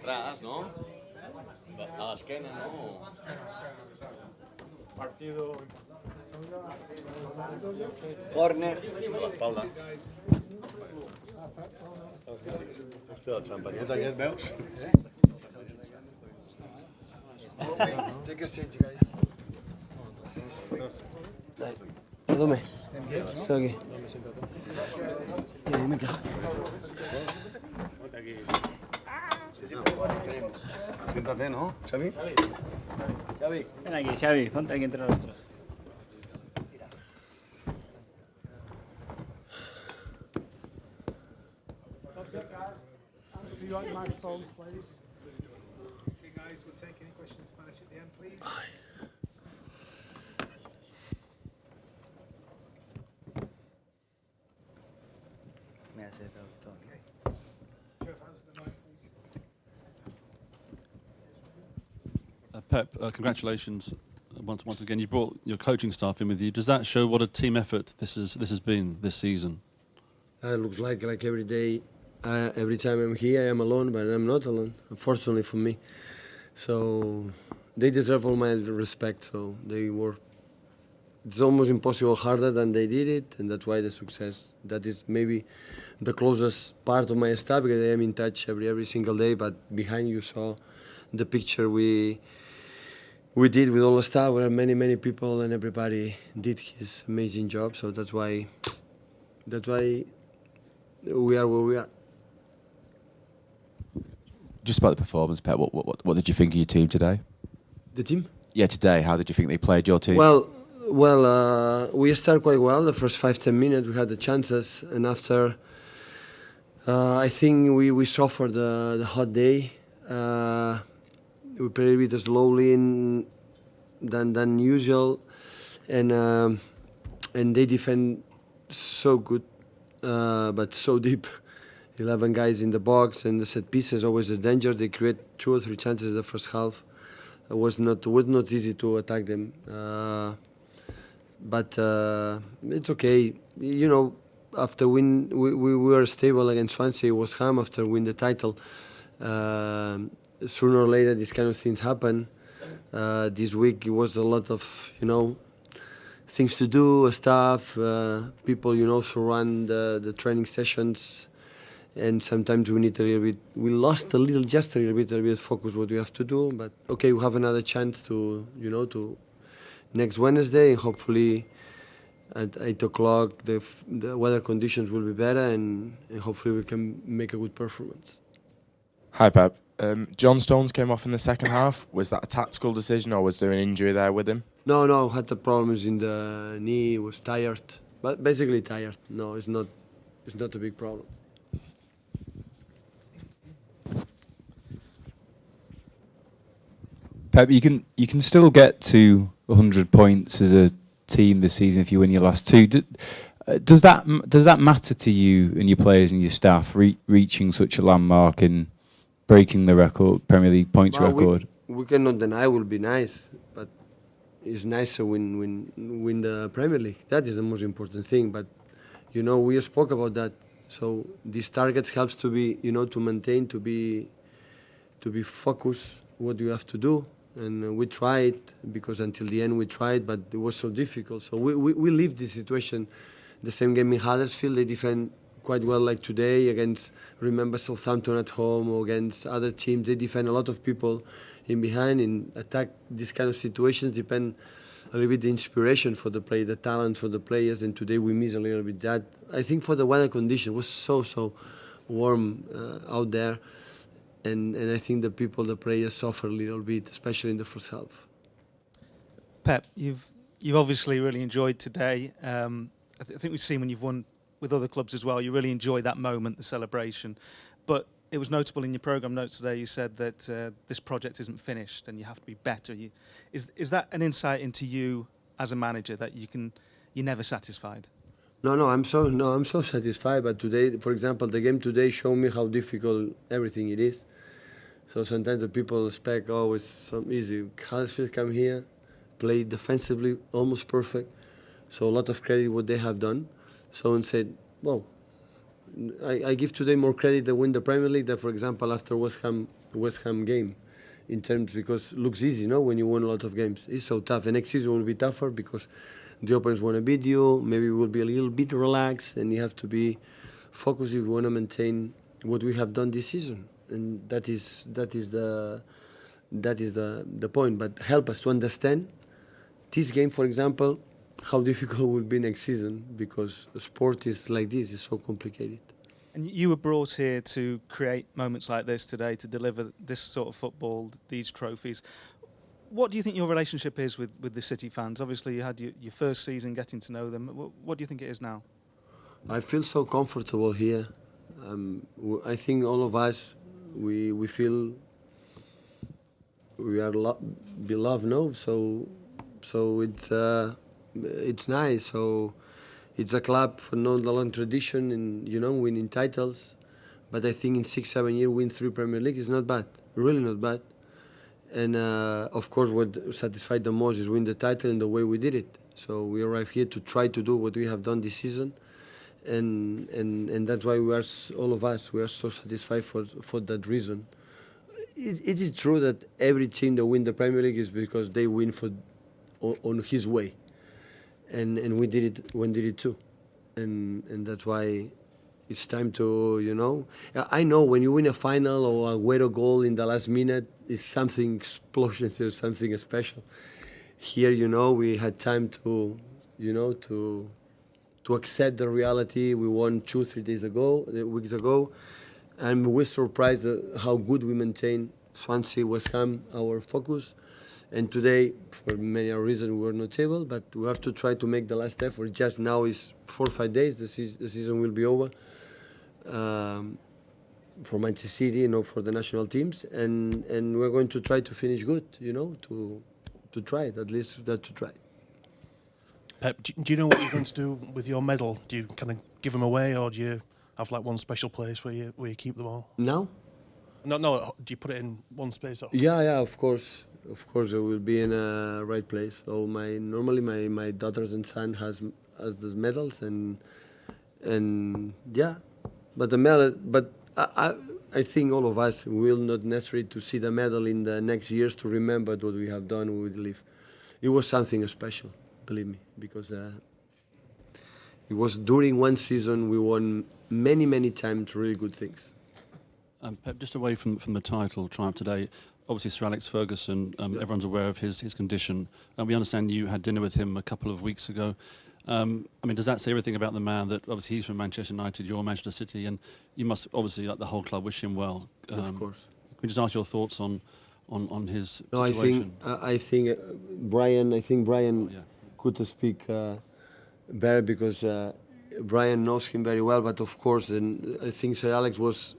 atrás, ¿no? A la esquena, ¿no? Partido. Corner. A la espalda. Hòstia, el xampanyet aquest, veus? Take a seat, guys. Perdóname. Estoy aquí. Me quedo. Siéntate, ¿no, Xavi? Xavi. Ven aquí, Xavi, ponte aquí entre nosotros. If you like the microphone, please. Okay, guys, we'll take any questions in Spanish at the end, please. Me hace traductor. Jeff, answer the mic, please. Pep, congratulations once again. You brought your coaching staff in with you. Does that show what a team effort this has been this season? It looks like every day, every time I'm here, I am alone, but I'm not alone, unfortunately for me. So they deserve all my respect. So they work. It's almost impossible harder than they did it, and that's why the success. That is maybe the closest part of my staff because I am in touch every single day. But behind you saw the picture we did with all the staff. There are many people, and everybody did his amazing job. So that's why we are where we are. Just about the performance, Pep, what did you think of your team today? The team? Yeah, today, how did you think they played, your team? Well, we started quite well. The first 5-10 minutes we had the chances, and after I think we suffered the hot day. We played a bit slowly than usual, and they defend so good, but so deep. 11 guys in the box, and the set pieces always a danger. They create 2 or 3 chances in the first half. It was not easy to attack them, but it's okay. You know, after we were stable against Swansea, West Ham after win the title. Sooner or later, these kind of things happen. This week it was a lot of things to do, stuff. People surround the training sessions. And sometimes we need a little bit. We lost just a little bit focus what we have to do. But okay, we have another chance to next Wednesday, and hopefully at 8 o'clock the weather conditions will be better, and hopefully we can make a good performance. Hi, Pep. John Stones came off in the second half. Was that a tactical decision, or was there an injury there with him? No, had the problems in the knee. Was tired, but basically tired. No, it's not a big problem. Pep, you can still get to 100 points as a team this season if you win your last 2. Does that matter to you and your players and your staff reaching such a landmark and breaking the record, Premier League points record? We cannot deny it will be nice, but it's nicer when win the Premier League. That is the most important thing. But we spoke about that. So these targets helps to be to maintain, to be focused what you have to do. And we tried, because until the end we tried, but it was so difficult. So we lived this situation. The same game in Huddersfield, they defend quite well like today against, remember, Southampton at home, or against other teams. They defend a lot of people in behind and attack. These kind of situations depend a little bit the inspiration for the play, the talent for the players, and today we miss a little bit that. I think for the weather condition, it was so warm out there. And I think the players suffer a little bit, especially in the first half. Pep, you've obviously really enjoyed today. I think we've seen when you've won with other clubs as well, you really enjoy that moment, the celebration. But it was notable in your programme notes today, you said that this project isn't finished and you have to be better. Is that an insight into you as a manager, that you're never satisfied? No, I'm so satisfied. But today, for example, the game today showed me how difficult everything it is. So sometimes the people expect, it's so easy. Huddersfield come here, play defensively, almost perfect. So a lot of credit what they have done. Someone said, I give today more credit than win the Premier League. That, for example, after West Ham West Ham game, in terms because it looks easy, no? When you win a lot of games, it's so tough. And next season will be tougher because the opponents want to beat you. Maybe we'll be a little bit relaxed, and you have to be focused if you want to maintain what we have done this season. And that is the point. But help us to understand this game, for example, how difficult it will be next season, because sport is like this, it's so complicated. And you were brought here to create moments like this today, to deliver this sort of football, these trophies. What do you think your relationship is with the City fans? Obviously, you had your first season getting to know them. What do you think it is now? I feel so comfortable here. I think all of us, we feel we are beloved, no? So it's nice. So it's a club for no long tradition and, you know, winning titles. But I think in 6-7 years, win 3 Premier League is not bad, really not bad. And of course, what satisfied the most is win the title and the way we did it. So we arrived here to try to do what we have done this season. And that's why we are, all of us, we are so satisfied for that reason. It is true that every team that win the Premier League is because they win on his way. And we did it too. And that's why it's time to, you know. I know when you win a final or a Agüero goal in the last minute, it's something explosion, there's something special. Here, you know, we had time to, you know, to accept the reality. We won 2-3 weeks ago, and we're surprised at how good we maintain Swansea, West Ham, our focus. And today, for many reasons, we were not able, but we have to try to make the last effort. Just now is 4 or 5 days, the season will be over for Manchester City, you know, for the national teams, and we're going to try to finish good, you know, to try it, at least that to try. Pep, do you know what you're going to do with your medal? Do you kind of give them away, or do you have like one special place where you keep them all? Now? No. Do you put it in one space? Or? Yeah, of course. Of course, it will be in a right place. So normally my daughters and son has those medals and yeah, but the medal. But I think all of us will not necessarily to see the medal in the next years to remember what we have done with Leaf. It was something special, believe me, because it was during one season we won many times really good things. Pep, just away from the title triumph today, obviously Sir Alex Ferguson, everyone's aware of his condition. We understand you had dinner with him a couple of weeks ago. I mean, does that say everything about the man that obviously he's from Manchester United, you're Manchester City, and you must obviously, like the whole club, wish him well. Of course. Can we just ask your thoughts on his no, situation? I think Brian could speak better because Brian knows him very well. But of course, and I think Sir Alex was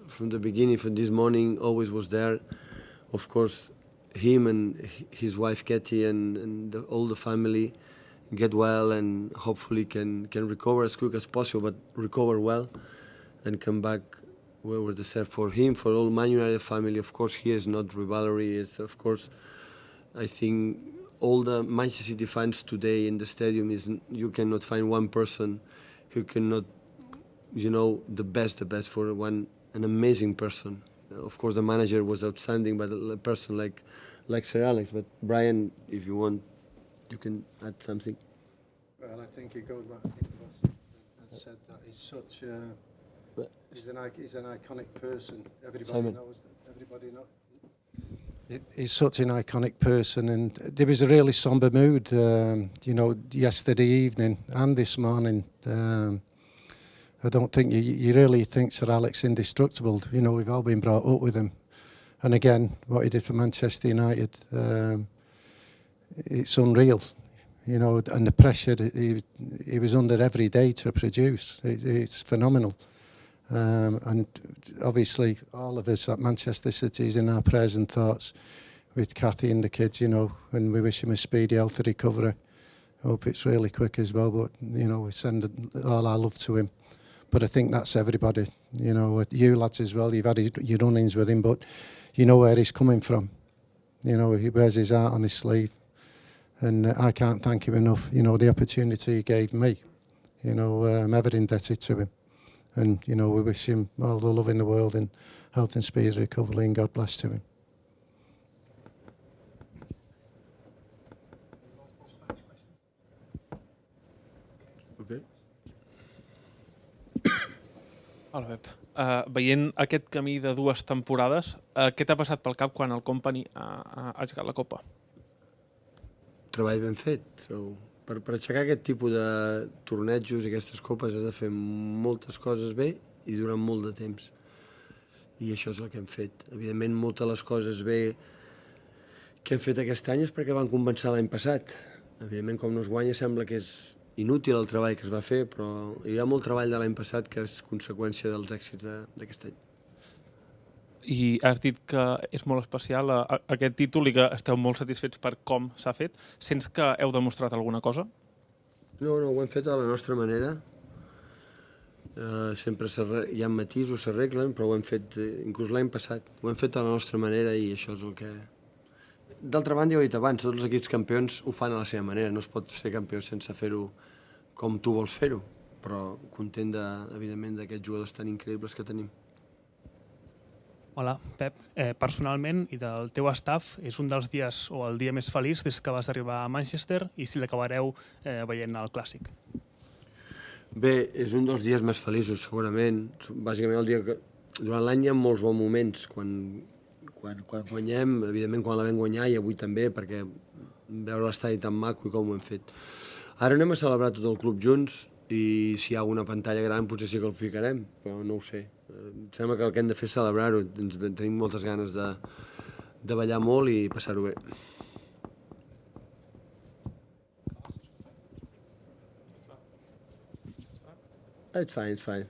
from the beginning, from this morning, always was there. Of course, him and his wife Katie and all the family get well and hopefully can recover as quick as possible, but recover well and come back where were they said for him, for all Man United family. Of course, here is not rivalry. It's of course, I think all the Manchester City fans today in the stadium you cannot find one person who cannot, you know, the best for an amazing person. Of course, the manager was outstanding, but a person like Sir Alex. But Brian, if you want, you can add something. Well, I think it goes back. Said that he's such. He's an iconic person. Everybody knows that. Everybody knows. He's such an iconic person, and there was a really somber mood. You know, yesterday evening and this morning. I don't think you really think Sir Alex indestructible. You know, we've all been brought up with him, and again, what he did for Manchester United, it's unreal. You know, and the pressure he was under every day to produce, it's phenomenal. And obviously, all of us at Manchester City is in our prayers and thoughts with Kathy and the kids. You know, and we wish him a speedy, healthy recovery. Hope it's really quick as well. But you know, we send all our love to him. But I think that's everybody. You know, you lads as well. You've had your run-ins with him, but you know where he's coming from. You know, he wears his heart on his sleeve. And I can't thank him enough, you know, the opportunity he gave me. You know, I'm ever indebted to him. And, you know, we wish him all the love in the world and health and speed recovery, and God bless to him. Okay. Hola, Pep. Veient aquest camí de 2 temporades, què t'ha passat pel cap quan el Company ha aixecat la Copa? Treball ben fet. Per aixecar aquest tipus de tornejos i aquestes copes has de fer moltes coses bé i durant molt de temps. I això és el que hem fet. Evidentment, moltes de les coses bé que hem fet aquest any és perquè van compensar l'any passat. Evidentment, com no es guanya, sembla que és inútil el treball que es va fer, però hi ha molt treball de l'any passat que és conseqüència dels èxits d'aquest any. I has dit que és molt especial aquest títol i que esteu molt satisfets per com s'ha fet. Sents que heu demostrat alguna cosa? No, ho hem fet a la nostra manera. Sempre hi ha matisos, s'arreglen, però ho hem fet, inclús l'any passat, ho hem fet a la nostra manera i això és el que... D'altra banda, ja ho he dit abans, tots els equips campions ho fan a la seva manera, no es pot ser campió sense fer-ho com tu vols fer-ho, però content, evidentment, d'aquests jugadors tan increïbles que tenim. Hola, Pep. Personalment i del teu staff, és un dels dies o el dia més feliç des que vas arribar a Manchester i si l'acabareu veient al Clàssic. Bé, és un dels dies més feliços, segurament. Bàsicament, el dia que... Durant l'any hi ha molts bons moments. Quan guanyem, evidentment quan la vam guanyar i avui també, perquè veure l'estadi tan maco i com ho hem fet. Ara anem a celebrar tot el club junts i si hi ha alguna pantalla gran potser sí que el ficarem, però no ho sé. Em sembla que el que hem de fer és celebrar-ho. Tenim moltes ganes de ballar molt i passar-ho bé. It's fine.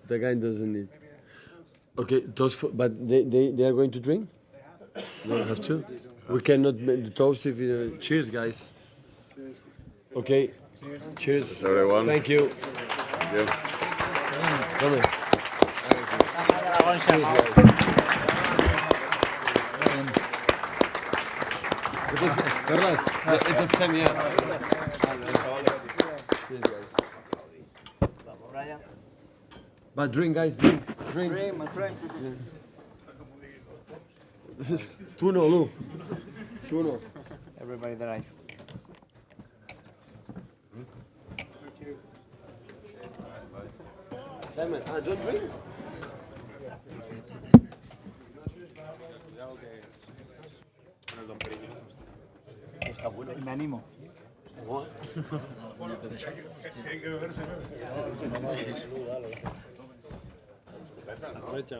The guy doesn't need. Okay, but they are going to drink? They don't have to? We cannot make the toast if you... Cheers, guys. Okay. Cheers. Everyone. Thank you. Thank you. Come on. Cheers, guys. Carles, ets absent ja. Cheers, guys. But drink, guys, drink. Drink, my friend. Tu no, Lu. Tu no. Everybody drive. Simon, don't drink? Me animo. What? Aprovecha.